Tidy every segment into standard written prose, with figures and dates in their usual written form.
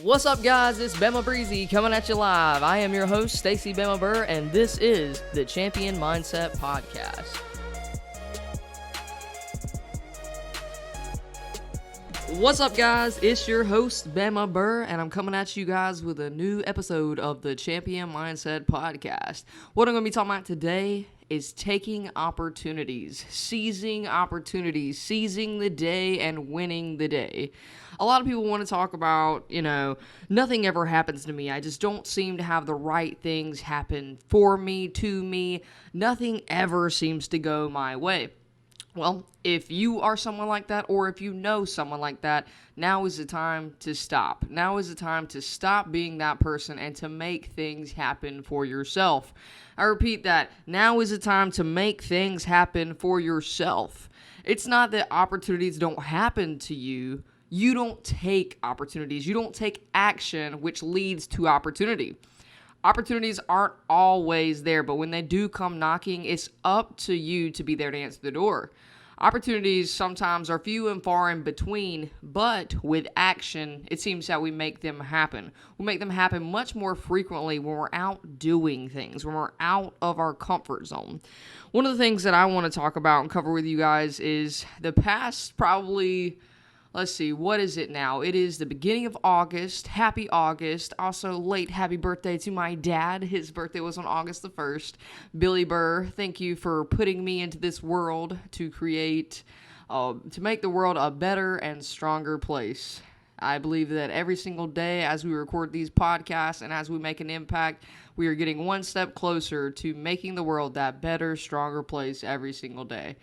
What's up, guys? It's Bama Breezy coming at you live. I am your host, Stacy Bama Burr, and this is the Champion Mindset Podcast. What's up, guys? It's your host, Bama Burr, and I'm coming at you guys with a new episode of the Champion Mindset Podcast. What I'm going to be talking about today is taking opportunities, seizing the day and winning the day. A lot of people want to talk about, nothing ever happens to me. I just don't seem to have the right things happen for me, to me. Nothing ever seems to go my way. Well, if you are someone like that, or if you know someone like that, now is the time to stop. Now is the time to stop being that person and to make things happen for yourself. I repeat that. Now is the time to make things happen for yourself. It's not that opportunities don't happen to you. You don't take opportunities. You don't take action, which leads to opportunity. Opportunities aren't always there, but when they do come knocking, it's up to you to be there to answer the door. Opportunities sometimes are few and far in between, but with action, it seems that we make them happen. We make them happen much more frequently when we're out doing things, when we're out of our comfort zone. One of the things that I want to talk about and cover with you guys is the past probably... Let's see, what is it now? It is the beginning of August. Happy August. Also, late happy birthday to my dad. His birthday was on August the 1st. Billy Burr, thank you for putting me into this world to make the world a better and stronger place. I believe that every single day as we record these podcasts and as we make an impact, we are getting one step closer to making the world that better, stronger place every single day.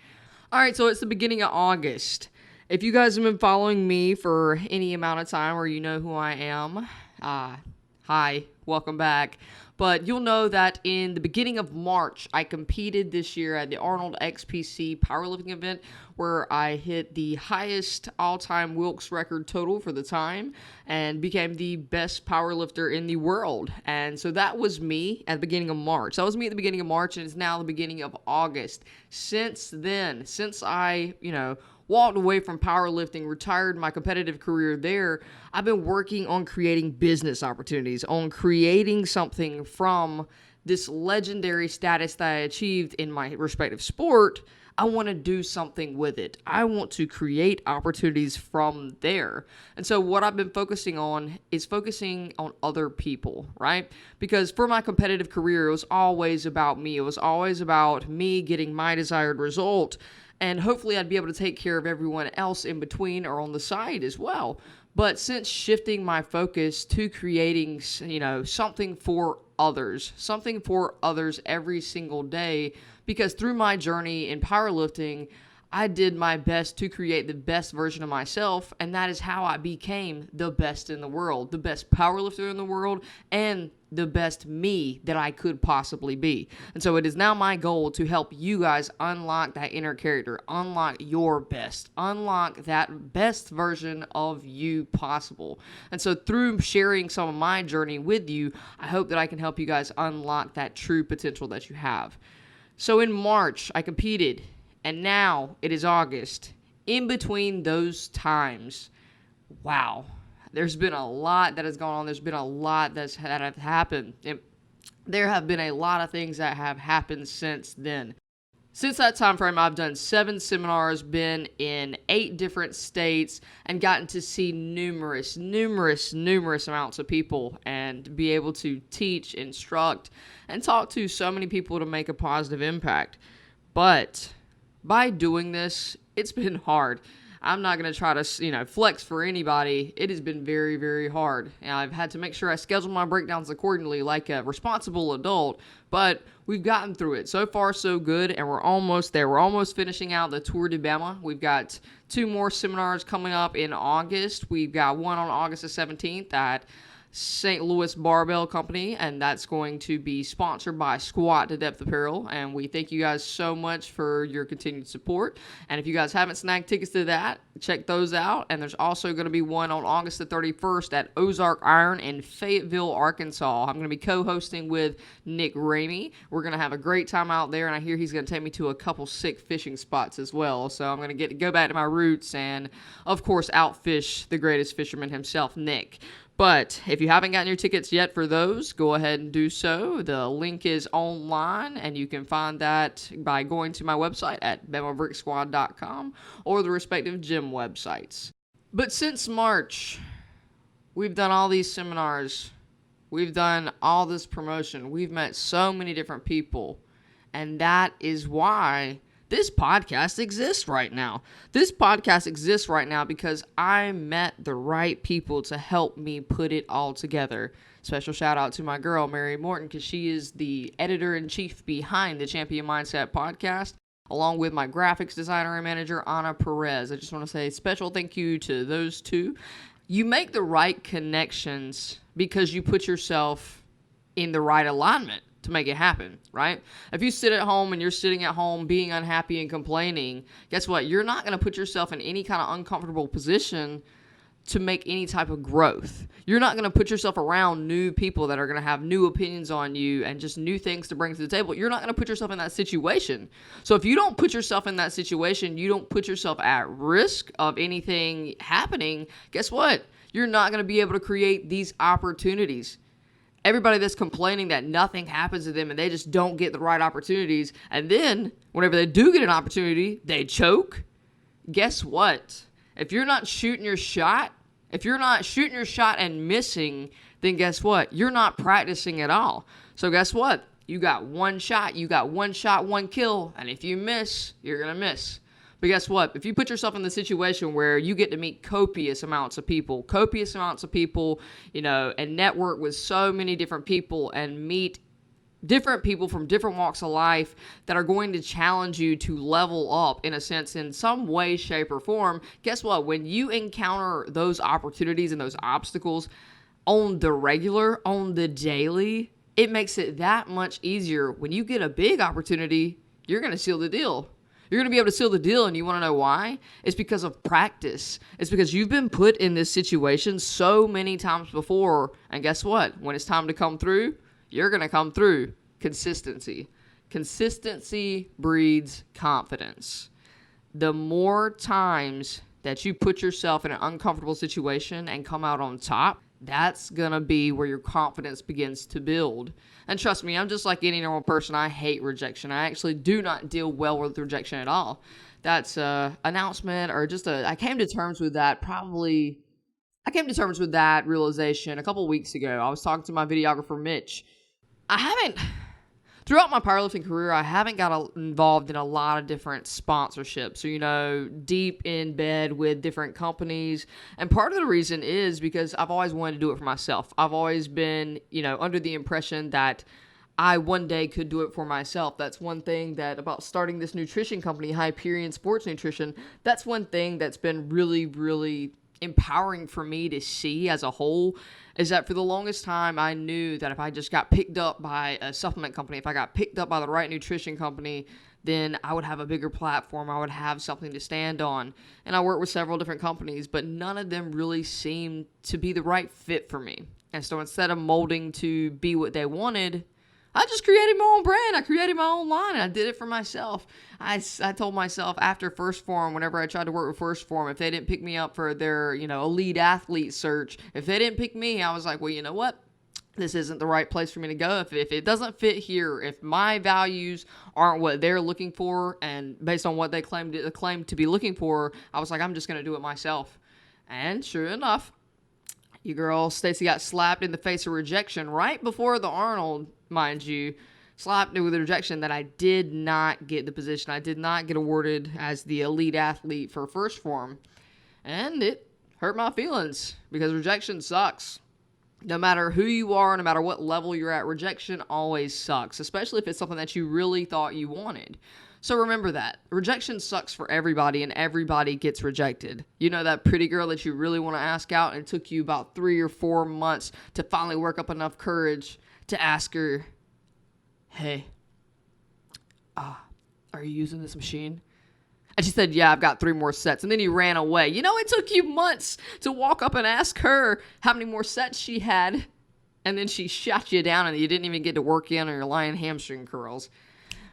All right, so it's the beginning of August. If you guys have been following me for any amount of time, or you know who I am, hi, welcome back. But you'll know that in the beginning of March, I competed this year at the Arnold XPC powerlifting event, where I hit the highest all-time Wilks record total for the time and became the best powerlifter in the world. And so that was me at the beginning of March. That was me at the beginning of March, and it's now the beginning of August. Since then, since I, walked away from powerlifting, retired my competitive career there, I've been working on creating business opportunities, on creating something from this legendary status that I achieved in my respective sport. I want to do something with it. I want to create opportunities from there. And so what I've been focusing on is focusing on other people, right? Because for my competitive career, it was always about me. It was always about me getting my desired result. And hopefully I'd be able to take care of everyone else in between or on the side as well. But since shifting my focus to creating, something for others every single day, because through my journey in powerlifting, I did my best to create the best version of myself, and that is how I became the best in the world, the best powerlifter in the world, and the best me that I could possibly be. And so it is now my goal to help you guys unlock that inner character, unlock your best, unlock that best version of you possible. And so through sharing some of my journey with you, I hope that I can help you guys unlock that true potential that you have. So in March, I competed. And now it is August. In between those times, wow, there's been a lot that has gone on. There's been a lot that have happened. And there have been a lot of things that have happened since then. Since that time frame, I've done 7 seminars, been in 8 different states, and gotten to see numerous amounts of people and be able to teach, instruct, and talk to so many people to make a positive impact. But by doing this, it's been hard. I'm not going to try to, flex for anybody. It has been very, very hard. And I've had to make sure I schedule my breakdowns accordingly like a responsible adult, but we've gotten through it. So far, so good, and we're almost there. We're almost finishing out the Tour de Bama. We've got 2 more seminars coming up in August. We've got one on August the 17th at St. Louis Barbell Company, and that's going to be sponsored by Squat to Depth Apparel, and we thank you guys so much for your continued support. And if you guys haven't snagged tickets to that, check those out. And there's also going to be one on August the 31st at Ozark Iron in Fayetteville, Arkansas. I'm going to be co-hosting with Nick Ramey. We're going to have a great time out there, and I hear he's going to take me to a couple sick fishing spots as well. So I'm going to go back to my roots and, of course, outfish the greatest fisherman himself, Nick. But if you haven't gotten your tickets yet for those, go ahead and do so. The link is online, and you can find that by going to my website at BamaBrickSquad.com or the respective gym websites. But since March, we've done all these seminars. We've done all this promotion. We've met so many different people. And that is why this podcast exists right now. This podcast exists right now because I met the right people to help me put it all together. Special shout out to my girl, Mary Morton, because she is the editor-in-chief behind the Champion Mindset podcast, along with my graphics designer and manager, Ana Perez. I just want to say a special thank you to those two. You make the right connections because you put yourself in the right alignment to make it happen, right? If you sit at home and you're sitting at home being unhappy and complaining, guess what? You're not going to put yourself in any kind of uncomfortable position to make any type of growth. You're not going to put yourself around new people that are going to have new opinions on you and just new things to bring to the table. You're not going to put yourself in that situation. So if you don't put yourself in that situation, you don't put yourself at risk of anything happening, guess what? You're not going to be able to create these opportunities. Everybody that's complaining that nothing happens to them and they just don't get the right opportunities, and then whenever they do get an opportunity, they choke. Guess what? If you're not shooting your shot, and missing, then guess what? You're not practicing at all. So guess what? You got one shot, one kill, and if you miss, you're going to miss. But guess what? If you put yourself in the situation where you get to meet copious amounts of people, and network with so many different people and meet different people from different walks of life that are going to challenge you to level up in a sense, in some way, shape, or form, guess what? When you encounter those opportunities and those obstacles on the regular, on the daily, it makes it that much easier. When you get a big opportunity, you're going to seal the deal. You're going to be able to seal the deal, and you want to know why? It's because of practice. It's because you've been put in this situation so many times before, and guess what? When it's time to come through, you're going to come through. Consistency. Consistency breeds confidence. The more times that you put yourself in an uncomfortable situation and come out on top, that's going to be where your confidence begins to build. And trust me, I'm just like any normal person. I hate rejection. I actually do not deal well with rejection at all. That's an announcement or just I came to terms with that realization a couple weeks ago. I was talking to my videographer, Mitch. Throughout my powerlifting career, I haven't got involved in a lot of different sponsorships or, deep in bed with different companies. And part of the reason is because I've always wanted to do it for myself. I've always been, under the impression that I one day could do it for myself. That's one thing that about starting this nutrition company, Hyperion Sports Nutrition, that's one thing that's been really, really empowering for me to see as a whole, is that for the longest time I knew that if I just got picked up by a supplement company, if I got picked up by the right nutrition company, then I would have a bigger platform. I would have something to stand on. And I worked with several different companies, but none of them really seemed to be the right fit for me. And so instead of molding to be what they wanted, I just created my own brand. I created my own line, and I did it for myself. I told myself after First Form, whenever I tried to work with First Form, if they didn't pick me up for their, elite athlete search, if they didn't pick me, I was like, well, you know what? This isn't the right place for me to go. If it doesn't fit here, if my values aren't what they're looking for, and based on what they claim to be looking for, I was like, I'm just going to do it myself. And sure enough, your girl Stacy got slapped in the face of rejection right before the Arnold, mind you, slapped me with a rejection that I did not get the position. I did not get awarded as the elite athlete for First Form. And it hurt my feelings because rejection sucks. No matter who you are, no matter what level you're at, rejection always sucks, especially if it's something that you really thought you wanted. So remember that. Rejection sucks for everybody, and everybody gets rejected. You know that pretty girl that you really want to ask out, and it took you about 3 or 4 months to finally work up enough courage to ask her, hey, are you using this machine? And she said, yeah, I've got 3 more sets. And then he ran away. It took you months to walk up and ask her how many more sets she had. And then she shot you down and you didn't even get to work in on your lying hamstring curls.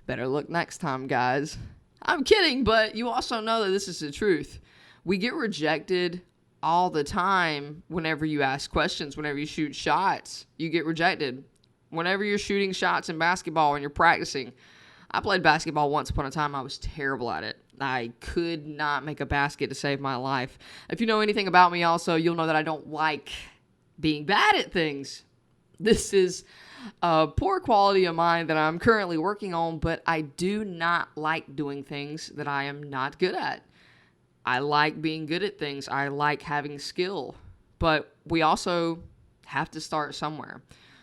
Better look next time, guys. I'm kidding, but you also know that this is the truth. We get rejected all the time, whenever you ask questions, whenever you shoot shots, you get rejected. Whenever you're shooting shots in basketball and you're practicing, I played basketball once upon a time. I was terrible at it. I could not make a basket to save my life. If you know anything about me also, you'll know that I don't like being bad at things. This is a poor quality of mine that I'm currently working on, but I do not like doing things that I am not good at. I like being good at things. I like having skill, but we also have to start somewhere.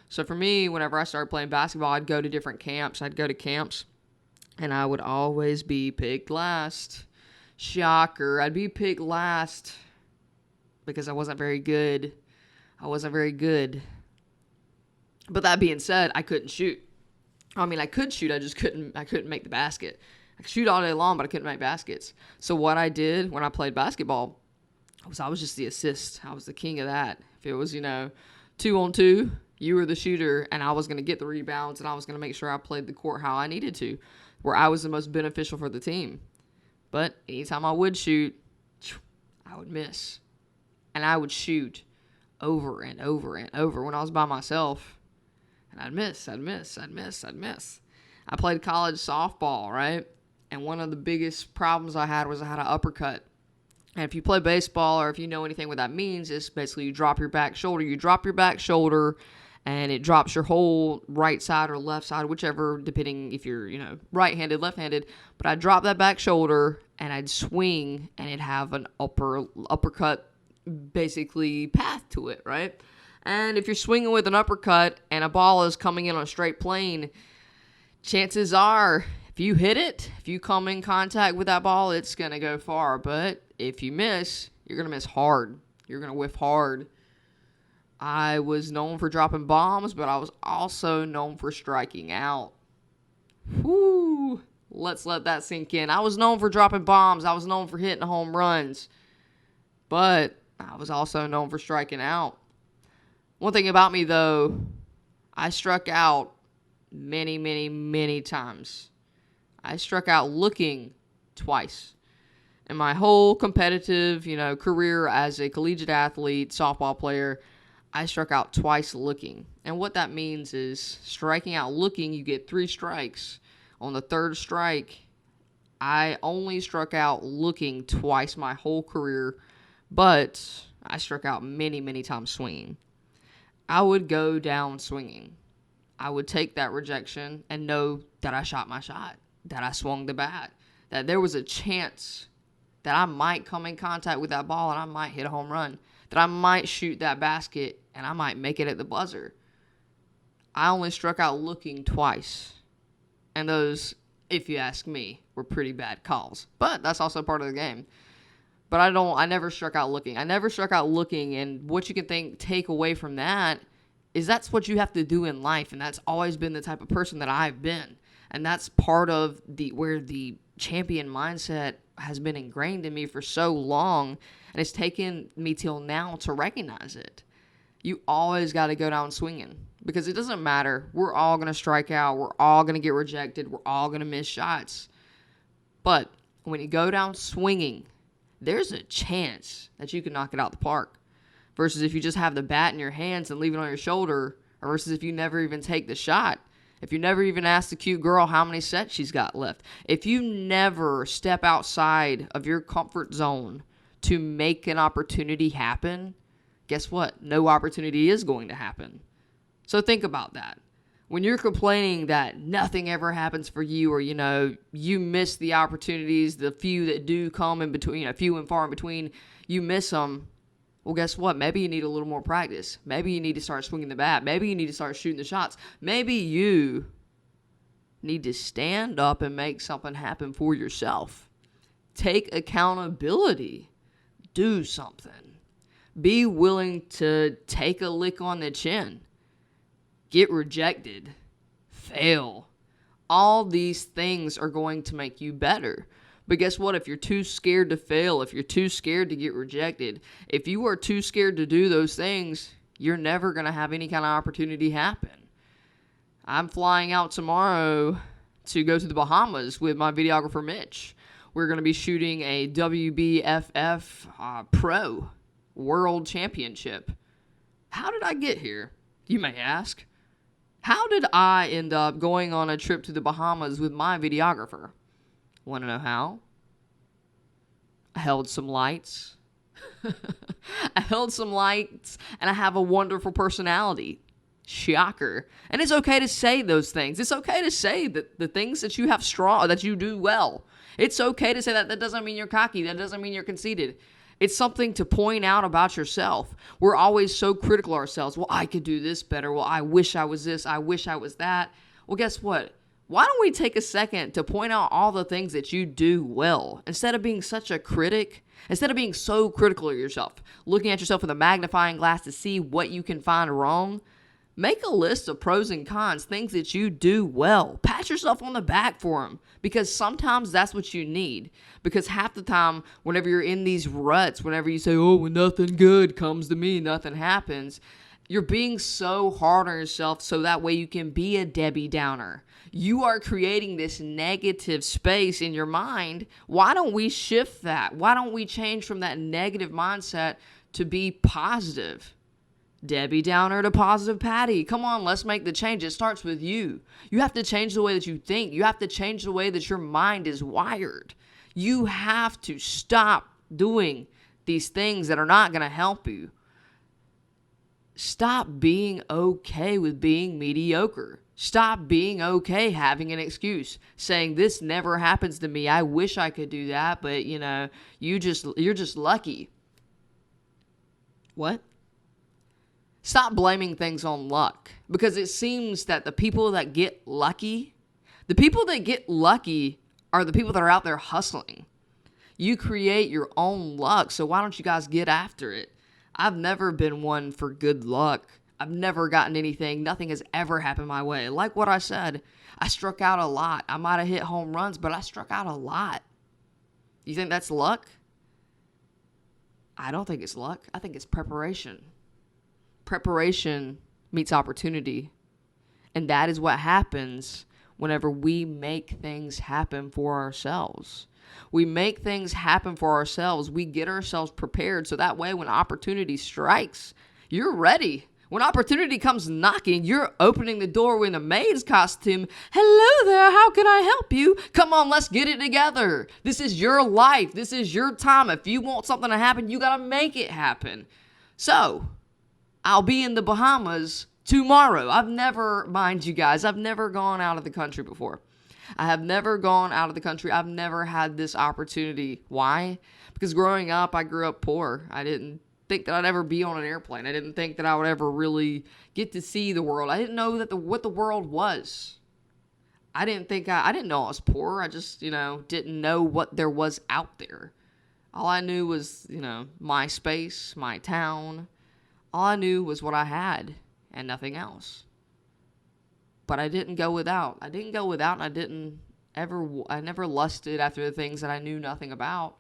So for me, whenever I started playing basketball, I'd go to different camps. I'd go to camps, and I would always be picked last. Shocker. I'd be picked last because I wasn't very good. But that being said, I couldn't shoot. I mean, I could shoot. I just couldn't make the basket. I could shoot all day long, but I couldn't make baskets. So what I did when I played basketball was I was just the assist. I was the king of that. If it was, 2-on-2, you were the shooter, and I was going to get the rebounds, and I was going to make sure I played the court how I needed to, where I was the most beneficial for the team. But anytime I would shoot, I would miss. And I would shoot over and over and over when I was by myself. And I'd miss. I played college softball, right? And one of the biggest problems I had was I had an uppercut. And if you play baseball or if you know anything what that means, it's basically you drop your back shoulder. You drop your back shoulder and it drops your whole right side or left side, whichever, depending if you're, right-handed, left-handed. But I'd drop that back shoulder and I'd swing and it'd have an uppercut basically path to it, right? And if you're swinging with an uppercut and a ball is coming in on a straight plane, chances are, if you hit it, if you come in contact with that ball, it's going to go far. But if you miss, you're going to miss hard. You're going to whiff hard. I was known for dropping bombs, but I was also known for striking out. Whoo! Let's let that sink in. I was known for dropping bombs. I was known for hitting home runs. But I was also known for striking out. One thing about me, though, I struck out many, many, many times. I struck out looking twice. In my whole competitive, career as a collegiate athlete, softball player, I struck out twice looking. And what that means is striking out looking, you get 3 strikes. On the 3rd strike, I only struck out looking twice my whole career, but I struck out many, many times swinging. I would go down swinging. I would take that rejection and know that I shot my shot, that I swung the bat, that there was a chance that I might come in contact with that ball and I might hit a home run, that I might shoot that basket and I might make it at the buzzer. I only struck out looking twice. And those, if you ask me, were pretty bad calls. But that's also part of the game. But I never struck out looking. And what you can take away from that is that's what you have to do in life. And that's always been the type of person that I've been. And that's part of where the champion mindset has been ingrained in me for so long. And it's taken me till now to recognize it. You always got to go down swinging. Because it doesn't matter. We're all going to strike out. We're all going to get rejected. We're all going to miss shots. But when you go down swinging, there's a chance that you can knock it out the park. Versus if you just have the bat in your hands and leave it on your shoulder. Or versus if you never even take the shot. If you never even ask the cute girl how many sets she's got left. If you never step outside of your comfort zone to make an opportunity happen, guess what? No opportunity is going to happen. So think about that. When you're complaining that nothing ever happens for you or, you miss the opportunities, the few that do come in between, few and far in between, you miss them. Well, guess what? Maybe you need a little more practice. Maybe you need to start swinging the bat. Maybe you need to start shooting the shots. Maybe you need to stand up and make something happen for yourself. Take accountability. Do something. Be willing to take a lick on the chin. Get rejected. Fail. All these things are going to make you better. But guess what? If you're too scared to fail, if you're too scared to get rejected, if you are too scared to do those things, you're never going to have any kind of opportunity happen. I'm flying out tomorrow to go to the Bahamas with my videographer, Mitch. We're going to be shooting a WBFF Pro, world championship. How did I get here, you may ask? How did I end up going on a trip to the Bahamas with my videographer? Want to know how? I held some lights. I held some lights, and I have a wonderful personality. Shocker. And it's okay to say those things. It's okay to say that the things that you have strong, that you do well. It's okay to say that. That doesn't mean you're cocky. That doesn't mean you're conceited. It's something to point out about yourself. We're always so critical of ourselves. Well, I could do this better. Well, I wish I was this. I wish I was that. Well, guess what? Why don't we take a second to point out all the things that you do well instead of being such a critic, instead of being so critical of yourself, looking at yourself with a magnifying glass to see what you can find wrong? Make a list of pros and cons, things that you do well. Pat yourself on the back for them, because sometimes that's what you need. Because half the time, whenever you're in these ruts, whenever you say, oh, when nothing good comes to me, nothing happens, you're being so hard on yourself so that way you can be a Debbie Downer. You are creating this negative space in your mind. Why don't we shift that? Why don't we change from that negative mindset to be positive? Debbie Downer to positive Patty. Come on, let's make the change. It starts with you. You have to change the way that you think. You have to change the way that your mind is wired. You have to stop doing these things that are not going to help you. Stop being okay with being mediocre. Stop being okay having an excuse, saying this never happens to me. I wish I could do that, but you're just lucky. What? Stop blaming things on luck, because it seems that the people that get lucky are the people that are out there hustling. You create your own luck, so why don't you guys get after it? I've never been one for good luck. I've never gotten anything. Nothing has ever happened my way. Like what I said, I struck out a lot. I might have hit home runs, but I struck out a lot. You think that's luck? I don't think it's luck. I think it's preparation. Preparation meets opportunity. And that is what happens whenever we make things happen for ourselves. We make things happen for ourselves. We get ourselves prepared so that way when opportunity strikes, you're ready. When opportunity comes knocking, you're opening the door in a maid's costume. Hello there, how can I help you? Come on, let's get it together. This is your life. This is your time. If you want something to happen, you got to make it happen. So, I'll be in the Bahamas tomorrow. Mind you guys, I've never gone out of the country before. I have never gone out of the country. I've never had this opportunity. Why? Because growing up, I grew up poor. I didn't think that I'd ever be on an airplane. I didn't think that I would ever really get to see the world. I didn't know that what the world was. I didn't know I was poor. I just, didn't know what there was out there. All I knew was, my space, my town. All I knew was what I had and nothing else. But I didn't go without. And I never lusted after the things that I knew nothing about.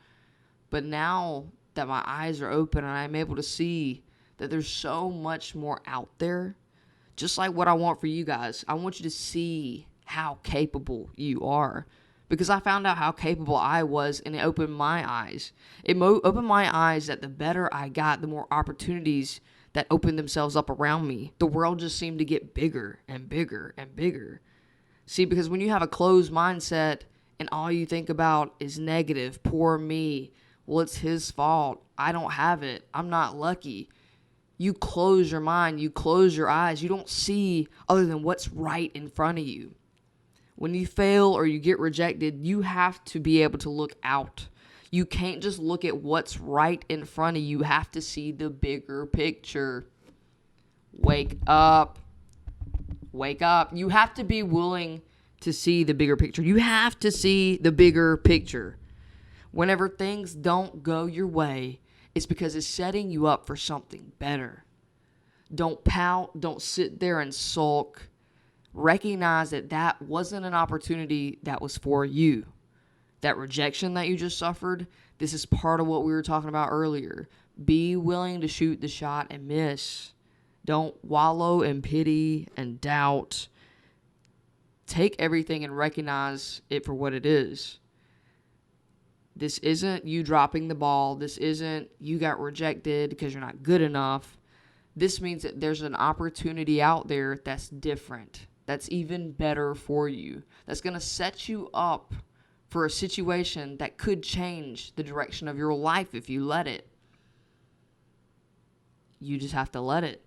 But now that my eyes are open and I'm able to see that there's so much more out there, just like what I want for you guys, I want you to see how capable you are. Because I found out how capable I was, and it opened my eyes. It opened my eyes that the better I got, the more opportunities that opened themselves up around me. The world just seemed to get bigger and bigger and bigger. See, because when you have a closed mindset and all you think about is negative, poor me, well, it's his fault, I don't have it, I'm not lucky. You close your mind, you close your eyes, you don't see other than what's right in front of you. When you fail or you get rejected, you have to be able to look out. You can't just look at what's right in front of you. You have to see the bigger picture. Wake up. Wake up. You have to be willing to see the bigger picture. You have to see the bigger picture. Whenever things don't go your way, it's because it's setting you up for something better. Don't pout. Don't sit there and sulk. Recognize that wasn't an opportunity that was for you. That rejection that you just suffered, this is part of what we were talking about earlier. Be willing to shoot the shot and miss. Don't wallow in pity and doubt. Take everything and recognize it for what it is. This isn't you dropping the ball. This isn't you got rejected because you're not good enough. This means that there's an opportunity out there that's different, that's even better for you, that's going to set you up for a situation that could change the direction of your life if you let it. You just have to let it.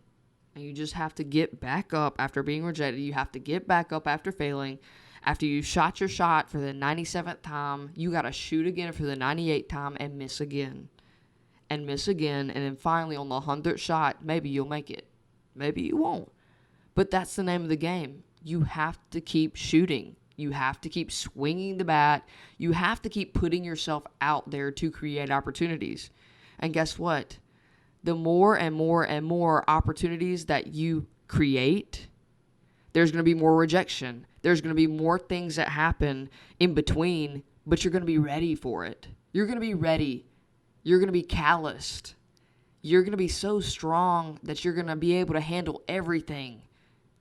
And you just have to get back up after being rejected. You have to get back up after failing. After you shot your shot for the 97th time, you got to shoot again for the 98th time and miss again. And miss again. And then finally on the 100th shot, maybe you'll make it. Maybe you won't. But that's the name of the game. You have to keep shooting. You have to keep swinging the bat. You have to keep putting yourself out there to create opportunities. And guess what? The more and more and more opportunities that you create, there's going to be more rejection. There's going to be more things that happen in between, but you're going to be ready for it. You're going to be ready. You're going to be calloused. You're going to be so strong that you're going to be able to handle everything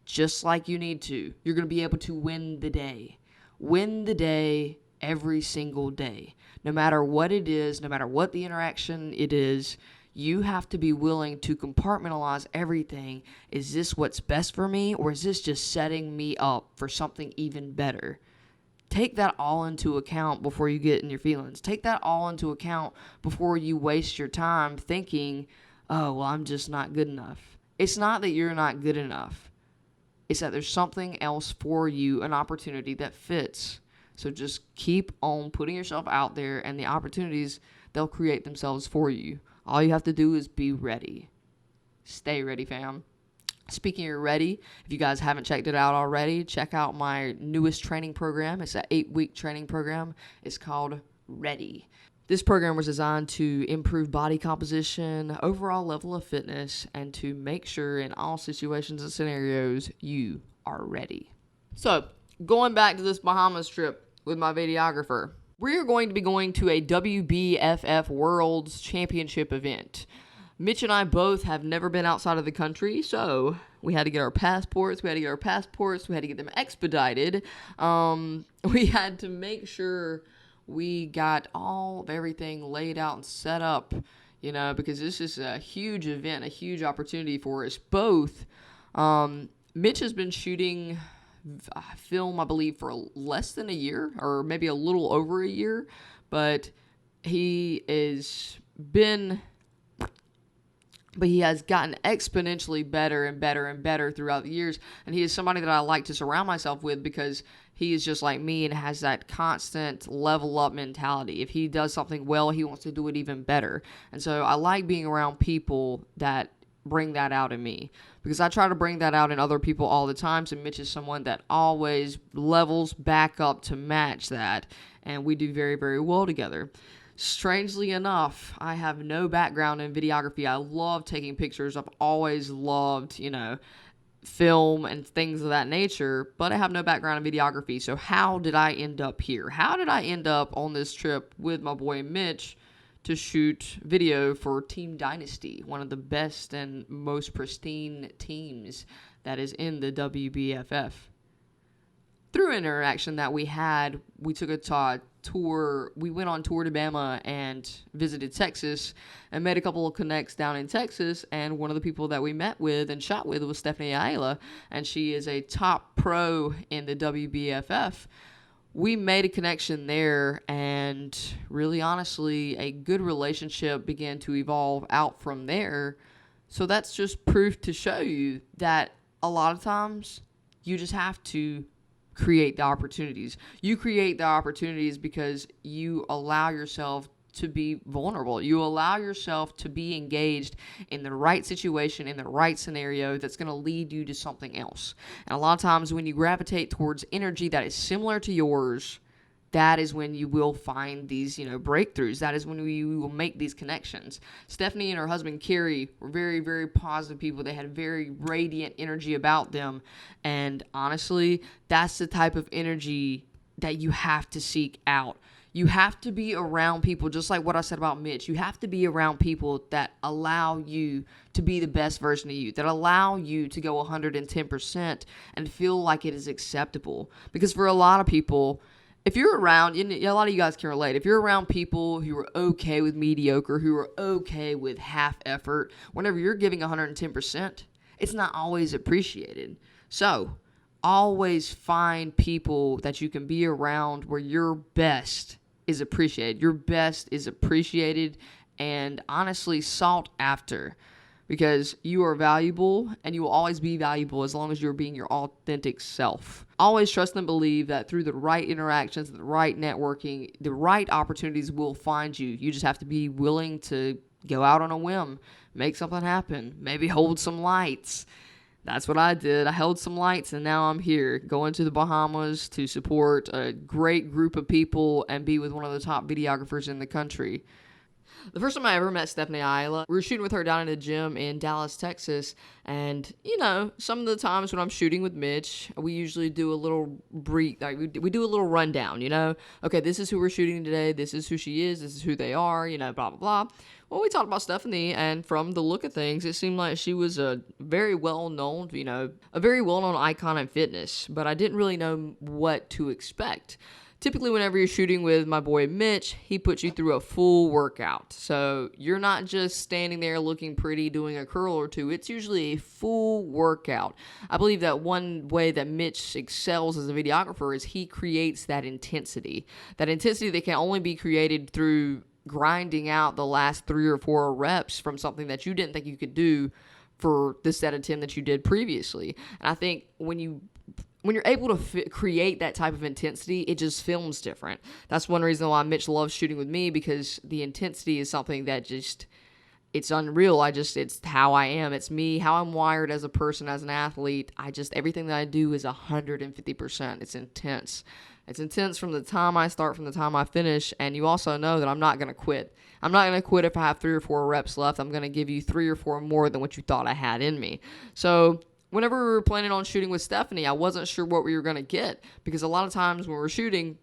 just like you need to. You're going to be able to win the day. Win the day every single day. No matter what it is, no matter what the interaction it is, you have to be willing to compartmentalize everything. Is this what's best for me, or is this just setting me up for something even better? Take that all into account before you get in your feelings. Take that all into account before you waste your time thinking, oh, well, I'm just not good enough. It's not that you're not good enough. It's that there's something else for you, an opportunity that fits. So just keep on putting yourself out there, and the opportunities, they'll create themselves for you. All you have to do is be ready. Stay ready, fam. Speaking of ready, if you guys haven't checked it out already, check out my newest training program. It's an 8-week training program. It's called Ready. This program was designed to improve body composition, overall level of fitness, and to make sure in all situations and scenarios you are ready. So, going back to this Bahamas trip with my videographer, we're going to be going to a WBFF World's Championship event. Mitch and I both have never been outside of the country, so we had to get our passports. We had to get them expedited. We had to make sure we got all of everything laid out and set up, because this is a huge event, a huge opportunity for us both. Mitch has been shooting film, I believe, for less than a year, or maybe a little over a year, but he has gotten exponentially better and better and better throughout the years, and he is somebody that I like to surround myself with because he is just like me and has that constant level up mentality. If he does something well, he wants to do it even better, and so I like being around people that bring that out in me, because I try to bring that out in other people all the time. So Mitch is someone that always levels back up to match that, and we do very, very well together. Strangely enough, I have no background in videography. I love taking pictures. I've always loved, film and things of that nature, but I have no background in videography. So how did I end up here? How did I end up on this trip with my boy Mitch to shoot video for Team Dynasty, one of the best and most pristine teams that is in the WBFF? Through an interaction that we had, we took a tour. We went on tour to Bama and visited Texas and made a couple of connects down in Texas. And one of the people that we met with and shot with was Stephanie Ayala, and she is a top pro in the WBFF. We made a connection there, and really honestly, a good relationship began to evolve out from there. So that's just proof to show you that a lot of times you just have to create the opportunities. You create the opportunities because you allow yourself to be vulnerable. You allow yourself to be engaged in the right situation, in the right scenario that's going to lead you to something else. And a lot of times when you gravitate towards energy that is similar to yours, that is when you will find these, breakthroughs. That is when you will make these connections. Stephanie and her husband, Carrie, were very, very positive people. They had very radiant energy about them. And honestly, that's the type of energy that you have to seek out. You have to be around people, just like what I said about Mitch. You have to be around people that allow you to be the best version of you, that allow you to go 110% and feel like it is acceptable. Because for a lot of people, if you're around, a lot of you guys can relate. If you're around people who are okay with mediocre, who are okay with half effort, whenever you're giving 110%, it's not always appreciated. So, always find people that you can be around where your best is appreciated. Your best is appreciated and honestly sought after, because you are valuable and you will always be valuable as long as you're being your authentic self. Always trust and believe that through the right interactions, the right networking, the right opportunities will find you. You just have to be willing to go out on a whim, make something happen, maybe hold some lights. That's what I did. I held some lights and now I'm here going to the Bahamas to support a great group of people and be with one of the top videographers in the country. The first time I ever met Stephanie Ayala, we were shooting with her down in a gym in Dallas, Texas. And, some of the times when I'm shooting with Mitch, we usually do a little brief, like we do a little rundown, Okay, this is who we're shooting today. This is who she is. This is who they are, blah, blah, blah. Well, we talked about Stephanie, and from the look of things, it seemed like she was a very well-known, a very well-known icon in fitness. But I didn't really know what to expect. Typically, whenever you're shooting with my boy Mitch, he puts you through a full workout. So you're not just standing there looking pretty doing a curl or two. It's usually a full workout. I believe that one way that Mitch excels as a videographer is he creates that intensity. That intensity that can only be created through grinding out the last 3 or 4 reps from something that you didn't think you could do for the set of 10 that you did previously. And I think when you're able to create that type of intensity, it just films different. That's one reason why Mitch loves shooting with me, because the intensity is something that just, it's unreal. It's how I am. It's me, how I'm wired as a person, as an athlete. Everything that I do is 150%. It's intense. It's intense from the time I start, from the time I finish. And you also know that I'm not going to quit. I'm not going to quit if I have 3 or 4 reps left. I'm going to give you 3 or 4 more than what you thought I had in me. So whenever we were planning on shooting with Stephanie, I wasn't sure what we were going to get, because a lot of times when we're shooting,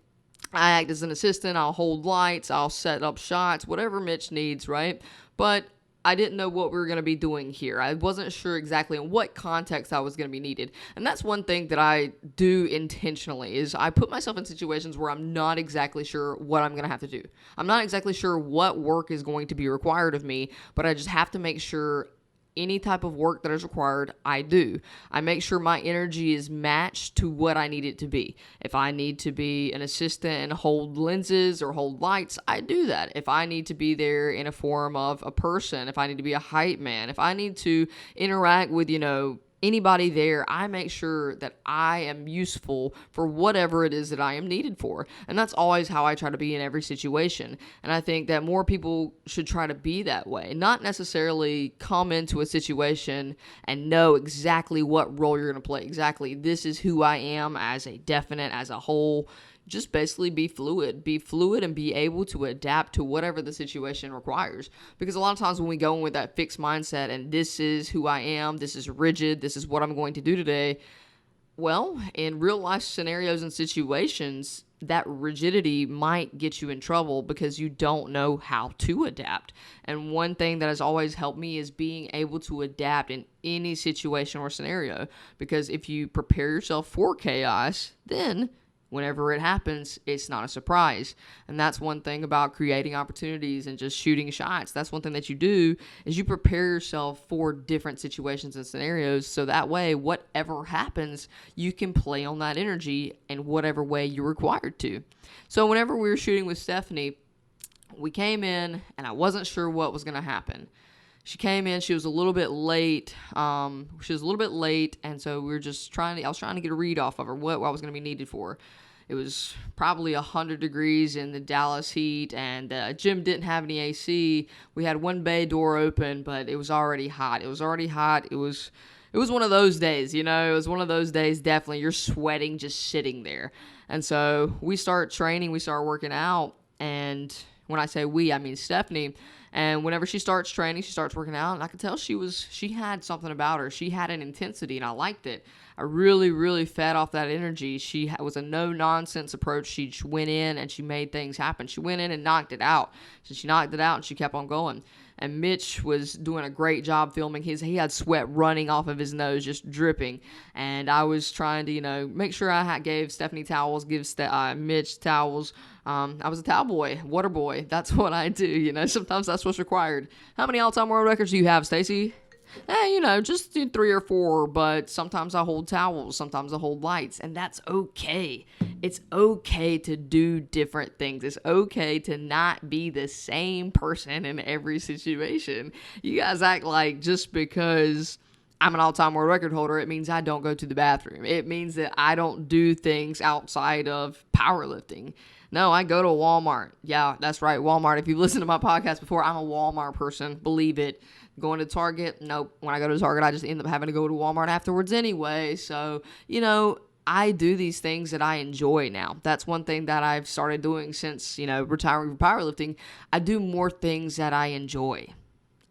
I act as an assistant. I'll hold lights, I'll set up shots, whatever Mitch needs, right? But I didn't know what we were going to be doing here. I wasn't sure exactly in what context I was going to be needed. And that's one thing that I do intentionally, is I put myself in situations where I'm not exactly sure what I'm going to have to do. I'm not exactly sure what work is going to be required of me, but I just have to make sure any type of work that is required, I do. I make sure my energy is matched to what I need it to be. If I need to be an assistant and hold lenses or hold lights, I do that. If I need to be there in a form of a person, if I need to be a hype man, if I need to interact with, anybody there, I make sure that I am useful for whatever it is that I am needed for. And that's always how I try to be in every situation. And I think that more people should try to be that way. Not necessarily come into a situation and know exactly what role you're going to play. Exactly, this is who I am as a whole. Just basically be fluid and be able to adapt to whatever the situation requires. Because a lot of times when we go in with that fixed mindset and this is who I am, this is rigid, this is what I'm going to do today, well, in real life scenarios and situations, that rigidity might get you in trouble because you don't know how to adapt. And one thing that has always helped me is being able to adapt in any situation or scenario. Because if you prepare yourself for chaos, then whenever it happens, it's not a surprise. And that's one thing about creating opportunities and just shooting shots. That's one thing that you do, is you prepare yourself for different situations and scenarios, so that way, whatever happens, you can play on that energy in whatever way you're required to. So whenever we were shooting with Stephanie, we came in, and I wasn't sure what was going to happen. She came in, she was a little bit late, and so we were just I was trying to get a read off of her, what I was going to be needed for. It was probably 100 degrees in the Dallas heat, and the gym didn't have any AC. We had one bay door open, but it was already hot. It was one of those days, it was one of those days, definitely, you're sweating just sitting there. And so we start training, we start working out, and when I say we, I mean Stephanie. And whenever she starts training, she starts working out, and I could tell she had something about her. She had an intensity, and I liked it. I really, really fed off that energy. She was a no-nonsense approach. She went in, and she made things happen. She went in and knocked it out. So she knocked it out, and she kept on going. and Mitch was doing a great job filming. He had sweat running off of his nose, just dripping, and I was trying to, make sure I gave Stephanie towels, give Mitch towels. I was a towel boy, water boy. That's what I do, sometimes that's what's required. How many all-time world records do you have, Stacy? Just 3 or 4, but sometimes I hold towels, sometimes I hold lights, and that's okay. It's okay to do different things. It's okay to not be the same person in every situation. You guys act like just because I'm an all-time world record holder, it means I don't go to the bathroom. It means that I don't do things outside of powerlifting. No, I go to Walmart. Yeah, that's right, Walmart. If you've listened to my podcast before, I'm a Walmart person. Believe it. Going to Target? Nope. When I go to Target, I just end up having to go to Walmart afterwards anyway. So, I do these things that I enjoy now. That's one thing that I've started doing since, retiring from powerlifting. I do more things that I enjoy.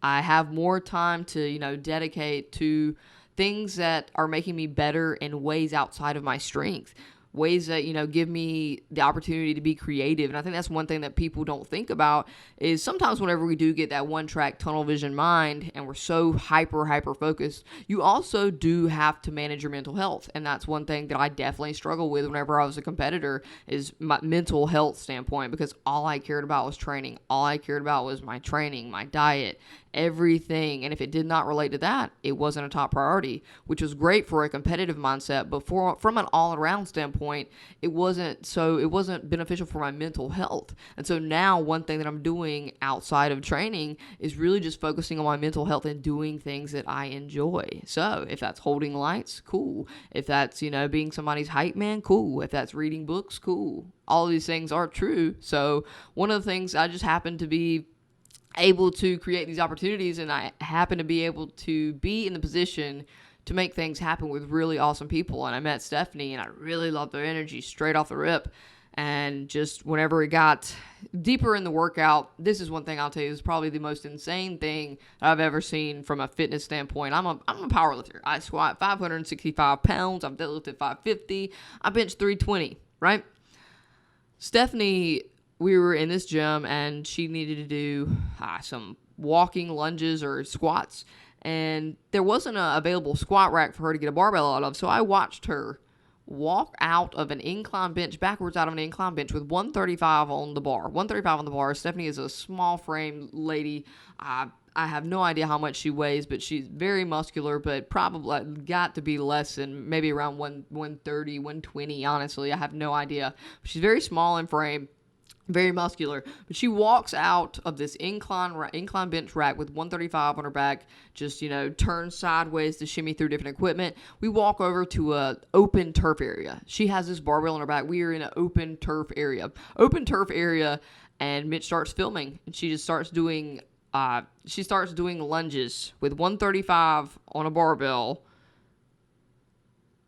I have more time to, dedicate to things that are making me better in ways outside of my strength. Ways that, give me the opportunity to be creative. And I think that's one thing that people don't think about is sometimes whenever we do get that one-track tunnel vision mind and we're so hyper focused, you also do have to manage your mental health. And that's one thing that I definitely struggle with whenever I was a competitor is my mental health standpoint, because all I cared about was training. All I cared about was my training, my diet, everything. And if it did not relate to that, it wasn't a top priority, which was great for a competitive mindset. But from an all-around standpoint, it wasn't beneficial for my mental health. And so now one thing that I'm doing outside of training is really just focusing on my mental health and doing things that I enjoy. So if that's holding lights, cool. If that's, being somebody's hype man, cool. If that's reading books, cool. All of these things are true. So one of the things I just happen to be able to create these opportunities, and I happen to be able to be in the position to make things happen with really awesome people. And I met Stephanie, and I really loved their energy straight off the rip. And just whenever it got deeper in the workout, this is one thing I'll tell you is probably the most insane thing that I've ever seen from a fitness standpoint. I'm a power lifter. I squat 565 pounds. I've deadlifted 550. I bench 320, right? Stephanie, we were in this gym and she needed to do some walking lunges or squats. And there wasn't an available squat rack for her to get a barbell out of. So I watched her walk out of an incline bench, backwards out of an incline bench with 135 on the bar. 135 on the bar. Stephanie is a small frame lady. I have no idea how much she weighs, but she's very muscular, but probably got to be less than maybe around 130, 120, honestly. I have no idea. She's very small in frame. Very muscular, but she walks out of this incline bench rack with 135 on her back, just, turns sideways to shimmy through different equipment. We walk over to a open turf area. She has this barbell on her back. We are in an open turf area, and Mitch starts filming, and she just starts doing lunges with 135 on a barbell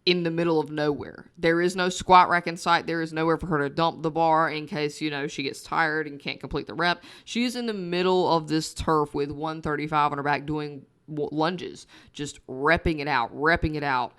in the middle of nowhere. There is no squat rack in sight. There is nowhere for her to dump the bar in case, she gets tired and can't complete the rep. She's in the middle of this turf with 135 on her back doing lunges, just repping it out.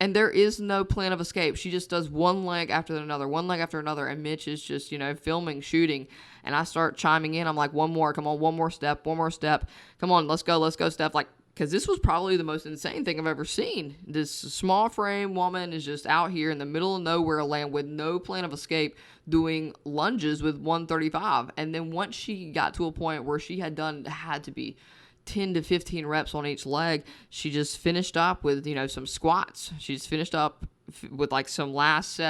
And there is no plan of escape. She just does one leg after another, and Mitch is just, filming, shooting. And I start chiming in. I'm like, one more, come on, one more step. Come on, let's go, Steph. Because this was probably the most insane thing I've ever seen. This small frame woman is just out here in the middle of nowhere land with no plan of escape doing lunges with 135. And then once she got to a point where she had to be 10 to 15 reps on each leg, she just finished up with, some squats. She's finished up with some last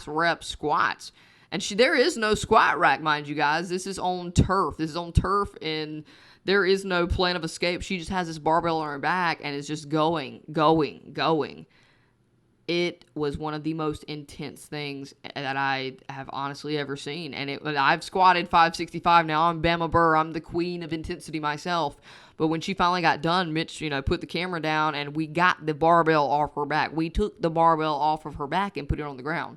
rep squats. And there is no squat rack, mind you guys. This is on turf. And there is no plan of escape. She just has this barbell on her back and is just going. It was one of the most intense things that I have honestly ever seen. And I've squatted 565 now. I'm Bama Burr. I'm the queen of intensity myself. But when she finally got done, Mitch, put the camera down and we got the barbell off her back. We took the barbell off of her back and put it on the ground.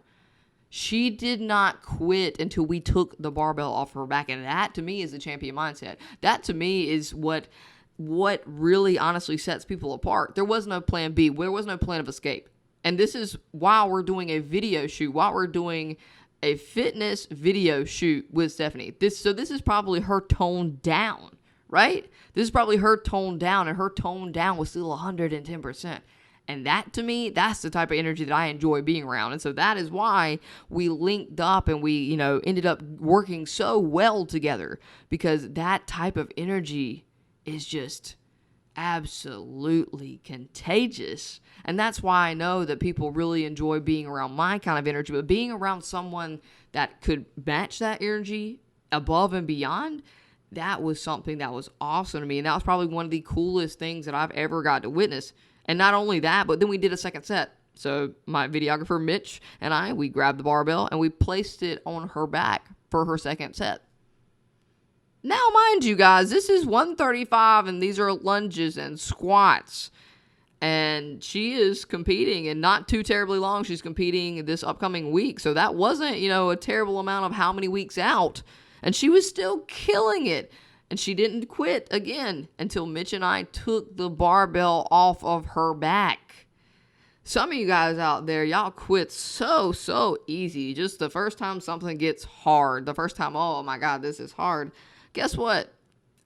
She did not quit until we took the barbell off her back. And that, to me, is the champion mindset. That, to me, is what really honestly sets people apart. There was no plan B. There was no plan of escape. And this is while we're doing a video shoot, while we're doing a fitness video shoot with Stephanie. This is probably her toned down, right? This is probably her toned down, and her toned down was still 110%. And that, to me, that's the type of energy that I enjoy being around. And so that is why we linked up and we, ended up working so well together, because that type of energy is just absolutely contagious. And that's why I know that people really enjoy being around my kind of energy. But being around someone that could match that energy above and beyond, that was something that was awesome to me. And that was probably one of the coolest things that I've ever got to witness. And not only that, but then we did a second set. So my videographer, Mitch, and we grabbed the barbell and we placed it on her back for her second set. Now, mind you guys, this is 135 and these are lunges and squats. And she is competing, and not too terribly long. She's competing this upcoming week. So that wasn't, a terrible amount of how many weeks out. And she was still killing it. And she didn't quit again until Mitch and I took the barbell off of her back. Some of you guys out there, y'all quit so easy. Just the first time something gets hard. The first time, oh my God, this is hard. Guess what?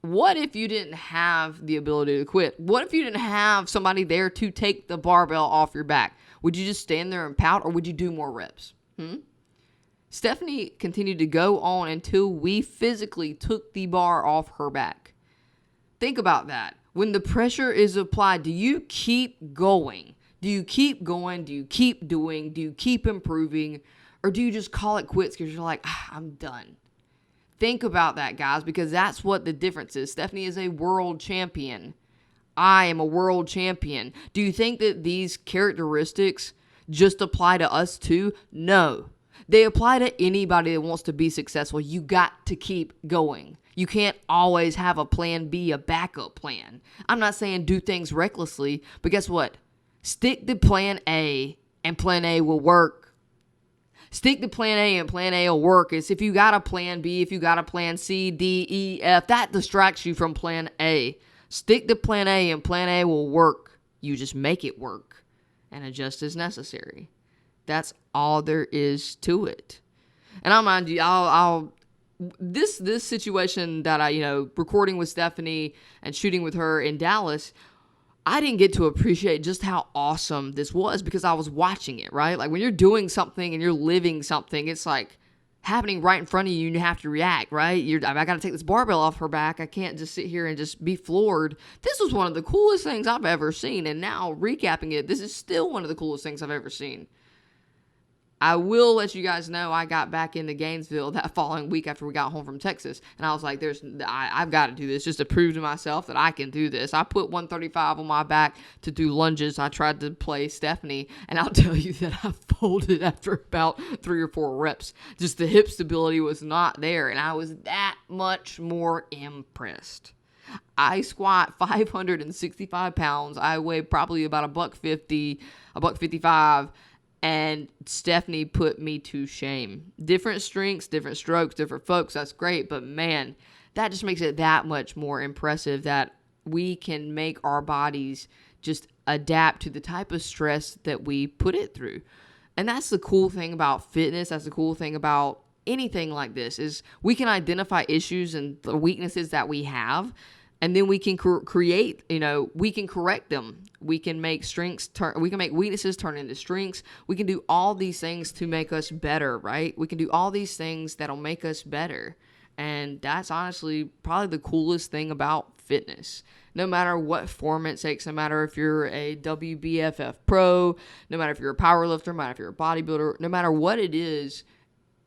What if you didn't have the ability to quit? What if you didn't have somebody there to take the barbell off your back? Would you just stand there and pout, or would you do more reps? Stephanie continued to go on until we physically took the bar off her back. Think about that. When the pressure is applied, do you keep going? Do you keep going? Do you keep doing? Do you keep improving? Or do you just call it quits because you're like, I'm done? Think about that, guys, because that's what the difference is. Stephanie is a world champion. I am a world champion. Do you think that these characteristics just apply to us too? No. They apply to anybody that wants to be successful. You got to keep going. You can't always have a plan B, a backup plan. I'm not saying do things recklessly, but guess what? Stick to plan A, and plan A will work. Stick to plan A, and plan A will work. It's if you got a plan B, if you got a plan C, D, E, F, that distracts you from plan A. Stick to plan A, and plan A will work. You just make it work and adjust as necessary. That's all there is to it. And I'll mind you, this situation that recording with Stephanie and shooting with her in Dallas, I didn't get to appreciate just how awesome this was because I was watching it, right? Like when you're doing something and you're living something, it's like happening right in front of you and you have to react, right? I got to take this barbell off her back. I can't just sit here and just be floored. This was one of the coolest things I've ever seen. And now recapping it, this is still one of the coolest things I've ever seen. I will let you guys know I got back into Gainesville that following week after we got home from Texas. And I was like, I've got to do this just to prove to myself that I can do this. I put 135 on my back to do lunges. I tried to play Stephanie, and I'll tell you that I folded after about 3 or 4 reps. Just the hip stability was not there, and I was that much more impressed. I squat 565 pounds. I weigh probably about $150, $155. And Stephanie put me to shame. Different strengths, different strokes, different folks. That's great. But man, that just makes it that much more impressive that we can make our bodies just adapt to the type of stress that we put it through. And that's the cool thing about fitness. That's the cool thing about anything like this is we can identify issues and the weaknesses that we have. And then we can create, we can correct them. We can make we can make weaknesses turn into strengths. We can do all these things to make us better, right? We can do all these things that'll make us better. And that's honestly probably the coolest thing about fitness. No matter what form it takes, no matter if you're a WBFF pro, no matter if you're a powerlifter, no matter if you're a bodybuilder, no matter what it is,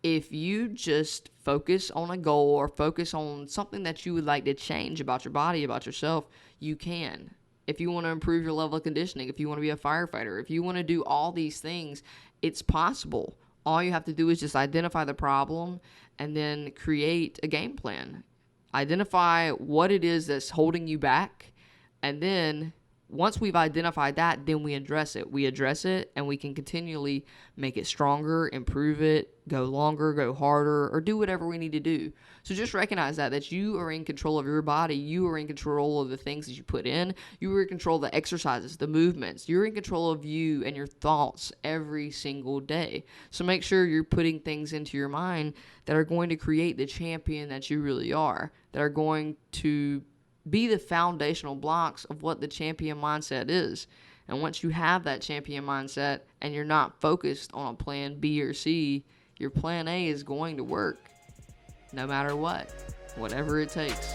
if you just focus on a goal or focus on something that you would like to change about your body, about yourself, you can. If you want to improve your level of conditioning, if you want to be a firefighter, if you want to do all these things, it's possible. All you have to do is just identify the problem and then create a game plan. Identify what it is that's holding you back, and then once we've identified that, then we address it. We address it, and we can continually make it stronger, improve it, go longer, go harder, or do whatever we need to do. So just recognize that you are in control of your body. You are in control of the things that you put in. You are in control of the exercises, the movements. You're in control of you and your thoughts every single day. So make sure you're putting things into your mind that are going to create the champion that you really are, that are going to be the foundational blocks of what the champion mindset is. And once you have that champion mindset and you're not focused on a plan B or C, your plan A is going to work no matter what, whatever it takes.